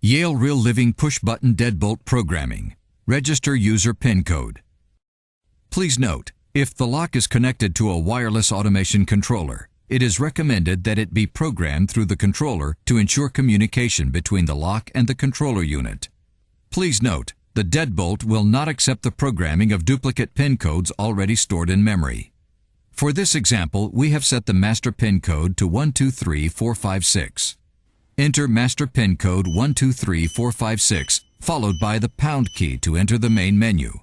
Yale Real Living Push Button Deadbolt Programming. Register user PIN code. Please note, if the lock is connected to a wireless automation controller, it is recommended that it be programmed through the controller to ensure communication between the lock and the controller unit. Please note, the Deadbolt will not accept the programming of duplicate PIN codes already stored in memory. For this example, we have set the master PIN code to 123456. Enter master PIN code 123456, followed by the pound key to enter the main menu.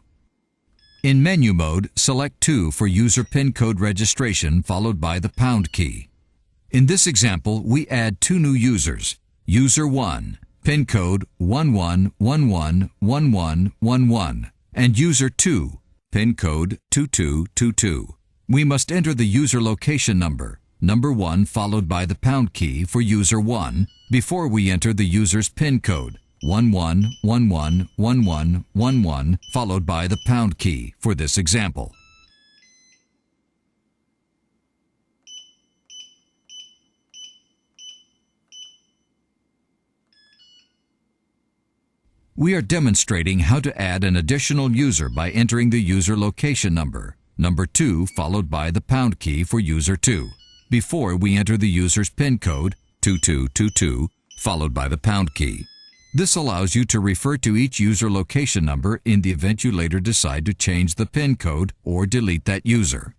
In menu mode, select 2 for user PIN code registration, followed by the pound key. In this example, we add 2 new users. User 1, PIN code 11111111, and User 2, PIN code 2222. We must enter the user location number 1 followed by the pound key for User 1 before we enter the user's PIN code 11111111 followed by the pound key for this example. We are demonstrating how to add an additional user by entering the user location number 2 followed by the pound key for User 2 before we enter the user's PIN code 2222 followed by the pound key. This allows you to refer to each user location number in the event you later decide to change the PIN code or delete that user.